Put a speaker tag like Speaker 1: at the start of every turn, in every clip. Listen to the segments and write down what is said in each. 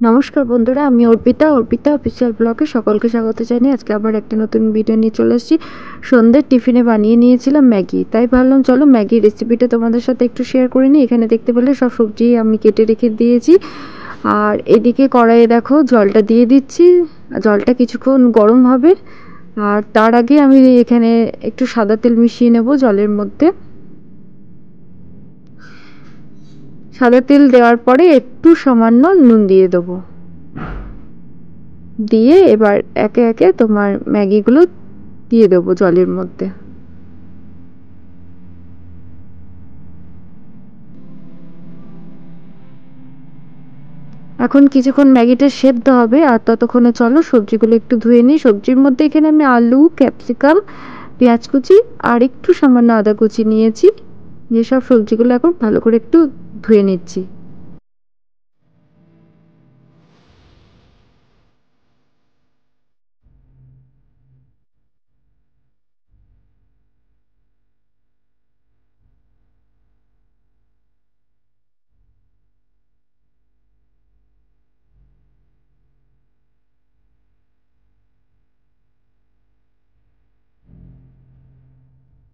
Speaker 1: নমস্কার বন্ধুরা, আমি অর্পিতা অফিসিয়াল ব্লগে সকলকে স্বাগত জানিয়ে আজকে আবার একটা নতুন ভিডিও নিয়ে চলে এসেছি। সন্ধ্যের টিফিনে বানিয়ে নিয়েছিলাম ম্যাগি, তাই ভাবলাম চলো ম্যাগির রেসিপিটা তোমাদের সাথে একটু শেয়ার করে নিই। এখানে দেখতে পেলে সব সবজি আমি কেটে রেখে দিয়েছি, আর এদিকে কড়াইয়ে দেখো জলটা দিয়ে দিচ্ছি। জলটা কিছুক্ষণ গরম হবে, আর তার আগে আমি এখানে একটু সাদা তেল মিশিয়ে নেব জলের মধ্যে। সাদা তেল দেওয়ার পরে একটু সামান্য নুন দিয়ে দেবো, দিয়ে এবার একে একে তোমার ম্যাগিগুলো দিয়ে দেবো জলের মধ্যে। এখন কিছুক্ষণ ম্যাগিটা সেদ্ধ হবে, আর ততক্ষণে চলো সবজিগুলো একটু ধুয়ে নিই। সবজির মধ্যে এখানে আমি আলু, ক্যাপসিকাম, পেঁয়াজ কুচি আর একটু সামান্য আদা কুচি নিয়েছি। যেসব সবজিগুলো এখন ভালো করে একটু ধুয়ে নিচ্ছি।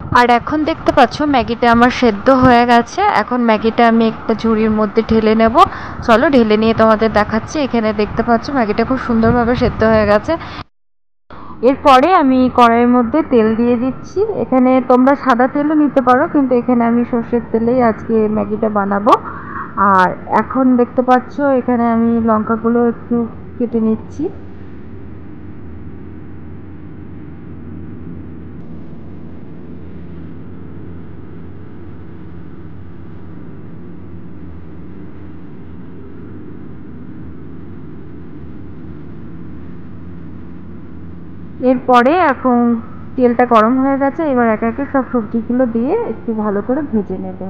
Speaker 1: আর এখন দেখতে পাচ্ছ ম্যাগিটা আমার সেদ্ধ হয়ে গেছে। এখন ম্যাগিটা আমি একটা ঝুড়ির মধ্যে ঢেলে নেব। চলো ঢেলে নিয়ে তোমাদের দেখাচ্ছি। এখানে দেখতে পাচ্ছ ম্যাগিটা খুব সুন্দরভাবে সেদ্ধ হয়ে গেছে। এরপরে আমি কড়াইয়ের মধ্যে তেল দিয়ে দিচ্ছি। এখানে তোমরা সাদা তেলও নিতে পারো, কিন্তু এখানে আমি সর্ষের তেলেই আজকে ম্যাগিটা বানাবো। আর এখন দেখতে পাচ্ছ এখানে আমি লঙ্কাগুলো একটু কেটে নিচ্ছি। এরপরে এখন তেলটা গরম হয়ে গেছে, এবার একে একে সব সবজিগুলো দিয়ে একটু ভালো করে ভেজে নেব।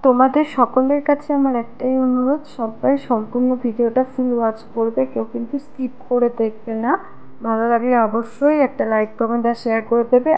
Speaker 1: তোমাদের সকলের কাছে আমার একটাই অনুরোধ, সবাই সম্পূর্ণ ভিডিওটা ফুল ওয়াচ করবে, কেউ কিন্তু স্কিপ করে দেখবে না। ভালো লাগলে অবশ্যই একটা লাইক, কমেন্ট আর শেয়ার করে দেবে।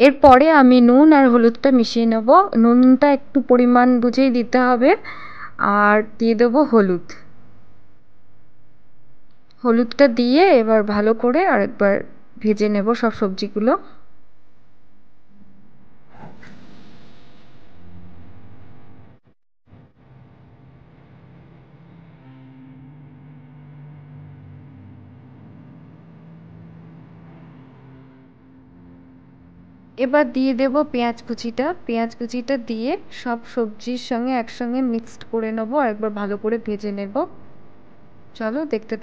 Speaker 1: এরপরে আমি নুন আর হলুদটা মিশিয়ে নেব। নুনটা একটু পরিমাণ বুঝেই দিতে হবে। আর দিয়ে দেবো হলুদ। হলুদটা দিয়ে এবার ভালো করে আরেকবার ভেজে নেব সব সবজিগুলো। এবার দিয়ে দেব পেঁয়াজ কুচিটা। পেঁয়াজ কুচিটা দিয়ে সব সবজির সঙ্গে একসঙ্গে মিক্সড করে নেবো, আর একবার ভালো করে ভেজে নেব। চলো দেখতে।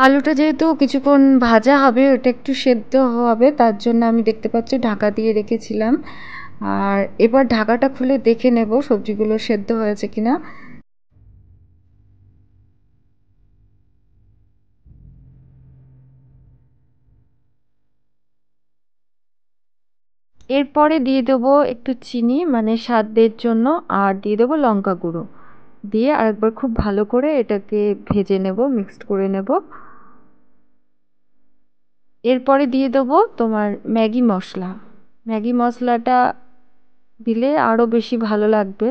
Speaker 1: আলুটা যেহেতু কিছুক্ষণ ভাজা হবে, ওটা একটু সেদ্ধ হবে, তার জন্য আমি দেখতে পাচ্ছি ঢাকা দিয়ে রেখেছিলাম। আর এবার ঢাকাটা খুলে দেখে নেব সবজিগুলো সেদ্ধ হয়েছে কিনা। এরপরে দিয়ে দেবো একটু চিনি, মানে স্বাদের জন্য, আর দিয়ে দেবো লঙ্কা গুঁড়ো। দিয়ে আরেকবার খুব ভালো করে এটাকে ভেজে নেব, মিক্সড করে নেব। এরপরে দিয়ে দেবো তোমার ম্যাগি মশলা। ম্যাগি মশলাটা দিলে আরও বেশি ভালো লাগবে।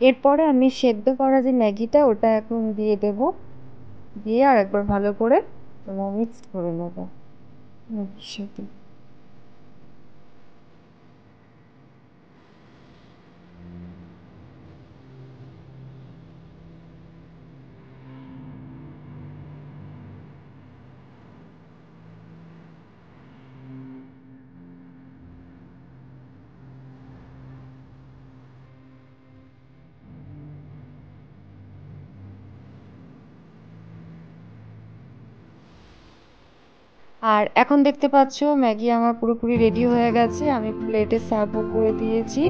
Speaker 1: এরপরে আমি সেদ্ধ করা যে ম্যাগিটা ওটা এখন দিয়ে দেব, দিয়ে আর একবার ভালো করে মিক্সড করে নেব ম্যাগির সাথে। আর এখন দেখতে পাচ্ছ ম্যাগি আমার পুরোপুরি রেডি হয়ে গেছে, আমি প্লেটে সার্ভও করে দিয়েছি।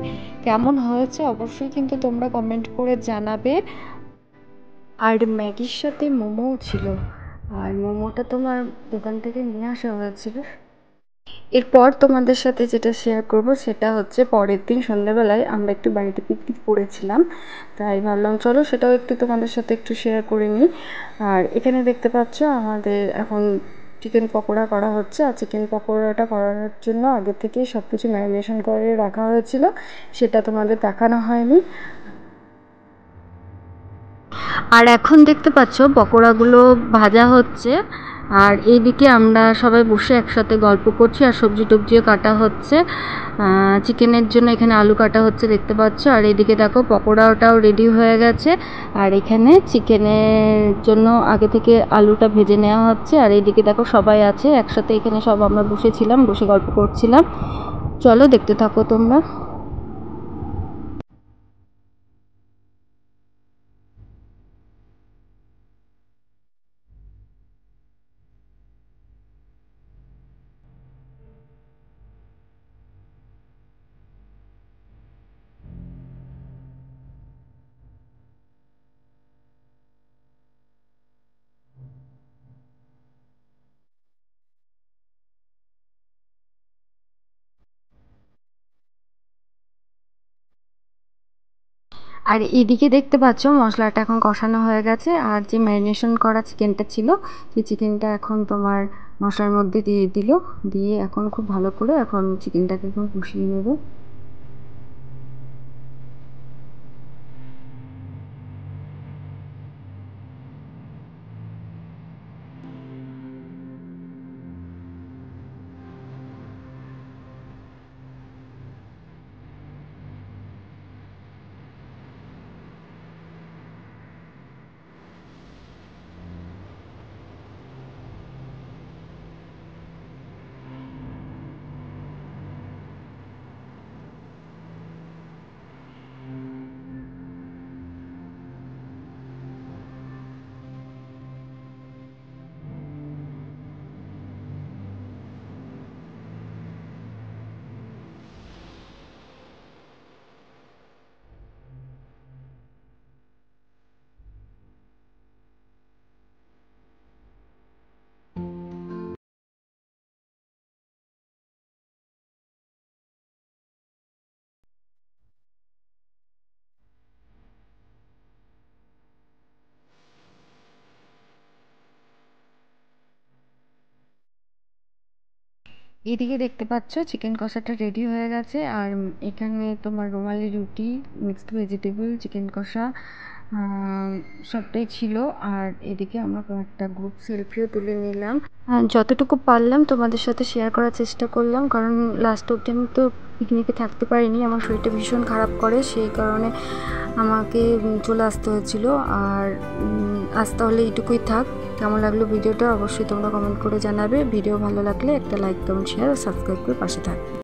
Speaker 1: কেমন হয়েছে অবশ্যই কিন্তু তোমরা কমেন্ট করে জানাবে। আর ম্যাগির সাথে মোমোও ছিল, আর মোমোটা তোমার দোকান থেকে নিয়ে আসা হয়েছিল। এরপর তোমাদের সাথে যেটা শেয়ার করব সেটা হচ্ছে পরের দিন সন্ধ্যাবেলায় আমরা একটু বাড়িতে পিকনিক করেছিলাম, তাই ভাবলাম চলো সেটাও একটু তোমাদের সাথে একটু শেয়ার করে নিই। আর এখানে দেখতে পাচ্ছ আমাদের এখন চিকেন পকোড়া করা হচ্ছে। আর চিকেন পকোড়াটা করার জন্য আগে থেকেই সব কিছু ম্যারিনেশন করে রাখা হয়েছিল, সেটা তোমাদের দেখানো হয়নি। আর এখন দেখতে পাচ্ছ পকোড়াগুলো ভাজা হচ্ছে, আর এইদিকে আমরা সবাই বসে একসাথে গল্প করছি আর সবজি টবজিও কাটা হচ্ছে। চিকেনের জন্য এখানে আলু কাটা হচ্ছে দেখতে পাচ্ছ। আর এইদিকে দেখো পকোড়াটাও রেডি হয়ে গেছে, আর এখানে চিকেনের জন্য আগে থেকে আলুটা ভেজে নেওয়া হচ্ছে। আর এইদিকে দেখো সবাই আছে একসাথে, এখানে সব আমরা বসেছিলাম, বসে গল্প করছিলাম। চলো দেখতে থাকো তোমরা। আর এদিকে দেখতে পাচ্ছ মশলাটা এখন কষানো হয়ে গেছে, আর যে ম্যারিনেশন করা চিকেনটা ছিল সেই চিকেনটা এখন তোমার মশলার মধ্যে দিয়ে দিল, দিয়ে এখন খুব ভালো করে এখন চিকেনটাকে এখন কষিয়ে নেবে। এদিকে দেখতে পাচ্ছ চিকেন কষাটা রেডি হয়ে গেছে, আর এখানে তোমার রুমালি রুটি, মিক্সড ভেজিটেবল, চিকেন কষা সবটাই ছিল। আর এদিকে আমরা একটা গ্রুপ সেলফিও তুলে নিলাম। যতটুকু পারলাম তোমাদের সাথে শেয়ার করার চেষ্টা করলাম, কারণ লাস্ট অবধি আমি তো পিকনিকে থাকতে পারিনি, আমার শরীরটা ভীষণ খারাপ করে, সেই কারণে আমাকে চলে আসতে হয়েছিল। আর আজ তাহলে এইটুকুই থাক। কেমন লাগলো ভিডিওটা অবশ্যই তোমরা কমেন্ট করে জানাবে। ভিডিও ভালো লাগলে একটা লাইক, কমেন্ট, শেয়ার ও সাবস্ক্রাইব করে পাশে থাকবে।